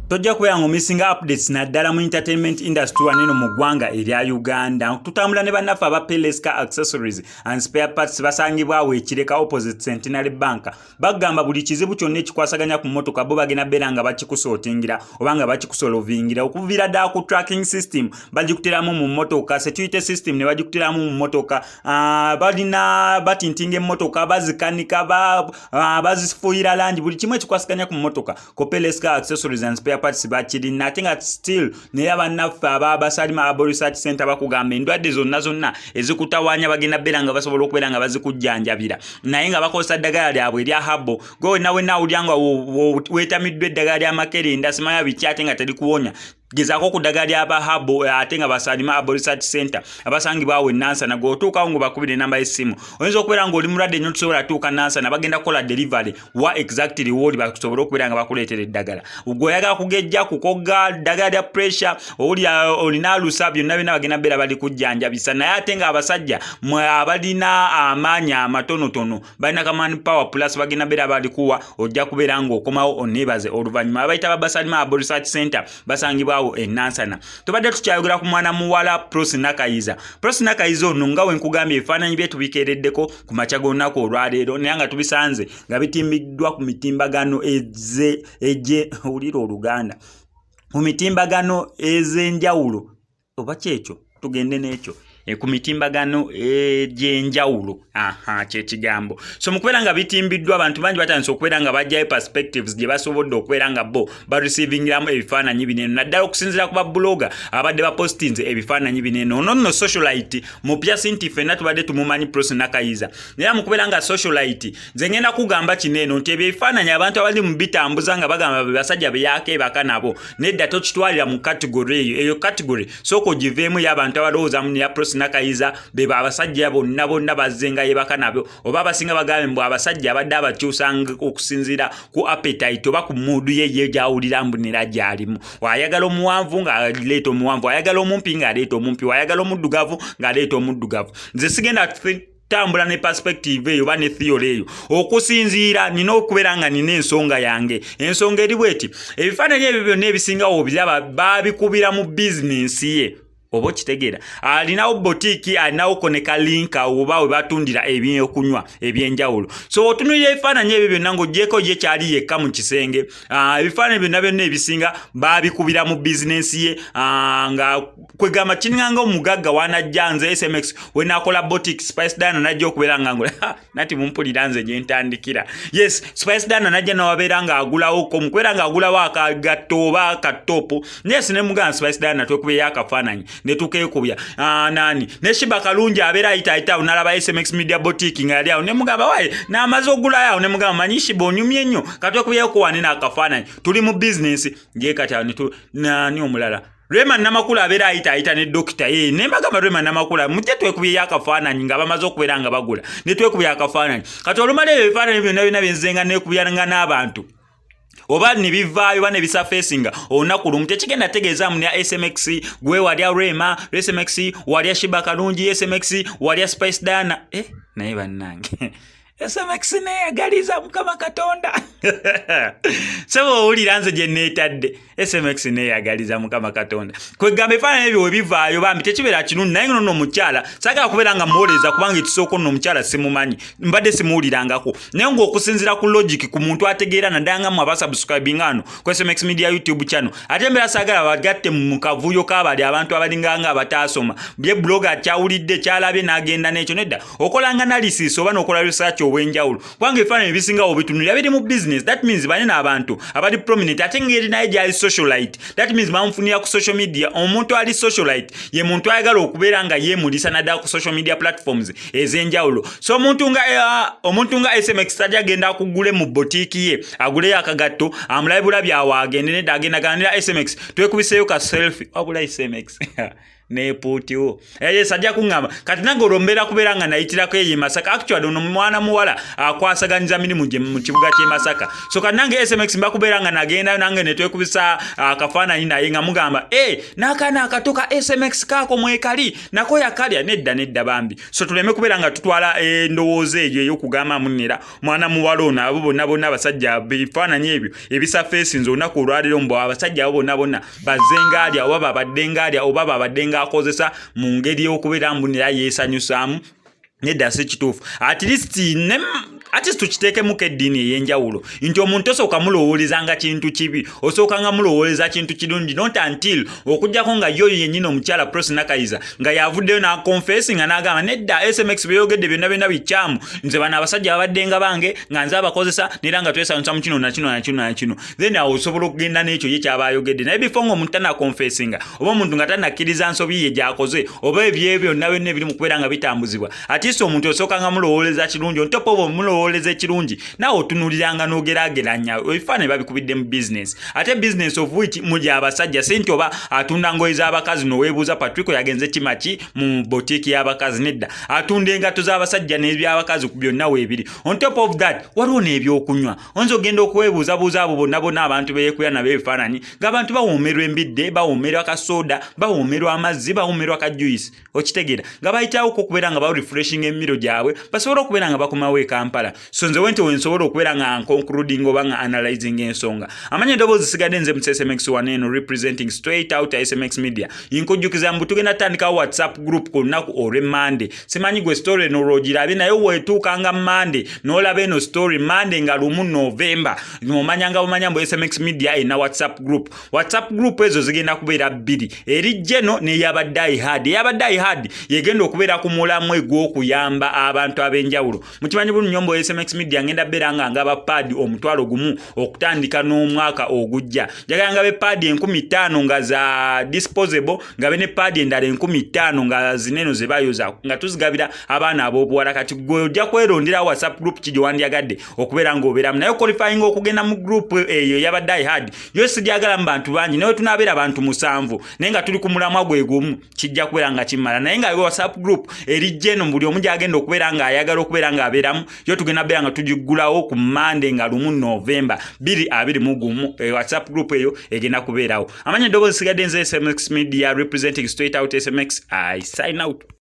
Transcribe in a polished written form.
Tojja kubeera ng'omising updates naddala mu entertainment industry waneno mu ggwanga erya Uganda. Tutambula ne bannaffe aba Peleska Accessories and Spare Parts basangibwawo Ekireka opposite Centenary Bank. Bagamba buli kizibu kyonna ekikwasaganya ku mmotoka bo bagenda beera nga bakikusootingira oba nga bakikusolovingira okuviira ddala ku tracking system bagikuteramu mu mmotoka, security system ne bagikuteramu mu mmotoka, balina batintinga emmotoka, bazikanika, bazifuuyira langi, buli kimu ekikwasaganya ku mmotoka ko Peleska Accessories and Spare Parts bakirina ate nga still naye bannaffe abasalima aba research center bakugamba endwadde zonna ezikutawanya bagenda beera nga basobola okubeera nga bazikujjanjabira naye nga bakozesa ddagala lyabwe erya habo gwe wenna awulira nga weetamiddwa eddagala lya makerenda simanya biki ate nga terikuwonya gezaako ku ddagala ly'aba habo ate nga basalima aba research center abasangibwawo Nansana gw'otuukawo ngo bakubire enamba y'essimu oyinza okubeera ng'oli mulwadde nnyo tosobola tuuka Nansana bagenda kukola delivery wa exactly woli basobola okubeera nga bakuleetera eddagala gw'oyagala kugejja kukoga ddagala lya pressure olina alusa byonna bagenda beera bali kujjanjabisa naye ate nga abasajja abalina amaanyi amatonotono balina kamani power plus bagenda beera bali kuwa ojja kubeera ng'okomawo oneebaze oluvannyuma abayita babasalima aba research center basangibwa Nansana. Tubadde tukyayogera ku mwana muwala Prosy Nakayiza. Prosy Nakayiza ono nga wenkugambye ebifaananyi bye tubikeereddeko ku makya g'olunaku olwaleero naye nga tubisanze nga bitimbiddwa ku mitimbagano owulira Oluganda ku mitimbagano ez'enjawulo oba kyekyo tugende n'ekyo ku mitimbagano egy'enjawulo kyekigambo so mukubeera nga bitimbiddwa abantu bangi batandise okubeera nga bajjayo perspectives gye basobodde okubeera nga bo bareceivingramu ebifaananyi bineno naddala okusinziira ku babloga abadde bapostinze ebifaananyi bineno ono socialite mupya sinti ffenna tubadde tumumanyi Prosy Nakayiza naye mukubeera nga socialite nze ngenda kugamba kineeno nti ebyo ebifaananyi abantu abali mu bitambuza nga bagamba basajja beyaako ebaka nabo nedda tokitwalira mu category eyo category sooka ogiveemu y'abantu abalowooza mu ya Prosy Nakayiza beba abasajja bonna bazzenga yebaka nabyo oba abasinga bagambe mbu abasajja abadde abakyusanga okusinziira ku appetite oba ku muudu ye gyawulira mbunira gyalimu wayagala omuwanvu ng'aleeta omuwanvu wayagala omumpi ng'aleeta omumpi wayagala omuddugavu ng'aleeta omuddugavu nze sigenda tambula ne perspective eyo ba ne theory eyo okusinziira nina okubeera nga nina ensonga yange ensonga eri bweti ebifaananyi ebyo byonna ebisingawo biraba babikubira mu bizinensi ye oba kitegeera alinawo boutique alinawo koneka linka oba we batundira ebyokunywa ebyenjawulo so otunulira ebifaananyi ebyo byonna ng'ogyeko ye kyali yekka mu kisenge ebifaananyi byonna ebisinga babikubira mu bizinensi ye nga kwegamba kininganga omugagga wanajja nze SMX we nakola boutique Spice Dana najja okubeera nga ngola nati mumpulira nze gye ntandikira yes Spice Dana najja nawabeera nga agulawo ko mukwera nga agulawo akagatto oba akatopo yes ne muganga Spice Dana twekubeera akafaananyi ne tukekubya nani ne Shiba Kalungi abeera ayita nalaba SMX Media Boutique nga yali awo ne mugamba waye n'amaze ogulayo awo ne mugamba manyi Shiba onyumye nnyo katwekubyeko wane n'akafaananyi tuli mu business nje kati nani omulala Rema Namakula abeera ayita ne dokita ne mbagamba Rema Namakula mujje twekubye akafaananyi nga bamaze okubeera nga bagula ne twekubye akafaananyi kati olumala ebyo ebifaananyi byonna byenzenga nekubyananga n'abantu oba ne bivaayo ba ne bisurfacinga olunaku lumu tekigenda tegeeza mu ya SMX gwe walya Rema SMX walya Shiba Kalungi SMX walya Spice Dana naye bannange SMX neeyagaliza Mukama Katonda sebo owulira nze gye neetadde SMX neeyagaliza Mukama Katonda kwegamba ebifaananyi ebyo we bivaayo bambi tekibeera kinunu naye nno omukyala saagala kubeera nga muwoleza kubanga ekisooka nno omukyala simumanyi mbadde simuwulirangako naye ng'okusinziira ku logic ku muntu ategeera naddala nga mu abasubscribing ano ku SMX Media YouTube channel ate mbeera saagala bagatte mu kavuyo k'abali abantu abalinganga abataasoma bye blogger kyawulidde kyalabye n'agenda n'ekyo nedda okolanga analysis oba n'okola research obwenjawulo kubanga ebifaananyi ebisingawo bitunulira biri mu business that means banene abantu abali prominent ate ngeri naye gyali socialite that means bamufunira ku social media omuntu ali socialite ye muntu ayagala okubeera nga yeemulisa naddala ku social media platforms ez'enjawulo so omuntu nga SMX tajja agenda akugule mu boutique ye aguleyo akagatto amulabe bulabye awo agende nedda agendaganira SMX twekubiseeyo ka selfie wabula SMX ne puutiwo sajja kuŋŋamba kati nange olwombera kubeera nga nayitirako eyo Masaka actually ono mwana muwala akwasaganyiza mirimu gye mu kibuga ky'e Masaka so kati nange SMX mbakubeera nga nagenda nange ne twekubisa akafaananyi naye nga mugamba n'akaana akato ka SMX kaako mwekali nako yakalya nedda bambi so tuleme kubeera nga tutwala endowooza eyo ey'okugamba munera mwana muwala ono abo bonna abasajja bifaananyi ebyo ebisa feesinze olunaku olwaliro mbu abasajja abo bonna bazengalya oba babaddengalya oba babaddenga akozesa mu ngeri y'okubeera mbunira yeesanyusaamu nedda si kituufu at least tukiteekemu eddiini ey'enjawulo nti omuntu osooka mulowoolezanga kintu kibi osookanga mulowooleza kintu kirungi not until okugjako nga yoyo yennyini omukyala Prosy Nakayiza nga yavuddeyo n'akonfesi nga n'agamba nedda SMX byeyogedde byonna bikyamu nze bano abasajja babaddenga bange nga nze abakozesa nera nga twesanyusa mu kino nakino then awo osobola okugenda n'ekyo ye kyaba ayogedde naye bifo ng'omuntu tanakonfesinga oba omuntu nga tanakkiriza nsobi ye gy'akoze oba ebyebyo byonna ebiri mu kubeera nga bitambuzibwa ati omuntu osookanga mulowooleza kirungi on top of mulowooleza ekirungi naawe otunuliranga n'ogeraageranya ebifaananyi babikubidde mu business ate business of which muli abasajja sinti oba atunda ngoye z'abakazi noweebuuza Patrick yagenze kimaki mu botiiki y'abakazi nedda atunda engatto z'abasajja n'ebyabakazi byonna weebiri on top of that waliwo n'ebyokunywa oyinza ogenda okuweebuuzabuuza abo bonna abantu beyeekuya nabo ebifaananyi ng'abantu bawoomerwa embidde bawoomerwa kasooda bawoomerwa amazzi bawoomerwa ka juice okitegeera nga bayitawo okubeera nga refreshing emiro gyabwe basobola okubeera nga bakomawo e Kampala so nze wente wensobola okubeera nga concluding oba nga analyzing ensonga amanya eddoboozi sigadde nze mu SMX waneno representing straight out SMX media yinkujjukiza mbu tugenda tutandikawo WhatsApp group ku lunaku olw'Monday simanyi gwe story eno olwogirabye naye weetuukanga Monday n'olaba eno story Monday nga 1 November omanyanga bumanya mbu SMX media ena WhatsApp group ezo zigenda kubeera 2 eri Jeno n'eyabadde ihad yegenda okubeera ku mulamu ogw'okuyamba abantu ab'enjawulo mukimanyi bulungi mbu SMX media ngenda beera nga ngaba paadi omutwalo gumu okutandika n'omwaka ogujja njagala nga be paadi 50,000 nga za disposable nga be ne paadi endala 50,000 nga zineno ze bayoza nga tuzigabira abaana ab'obuwala kati gwe ojja kwerondera WhatsApp group kiri wandyagadde okubeera ng'obeeramu naye qualifying okugenda mu group eyo yabadde ihad yo sigyagala mu bantu bangi naye tunaabeera abantu 7 naye nga tuli ku mulamwa gwe gumu kijja kubeera nga kimmala naye nga WhatsApp group eri Jeno buli omu gyagenda okubeera nga ayagala okubeera nga abeeramu yo tugenda beera nga tugiggulawo ku Monday nga 1 November 2021 WhatsApp group eyo egenda kubeerawo amanya eddoboozi sigadde nze SMX media representing straight out SMX I sign out.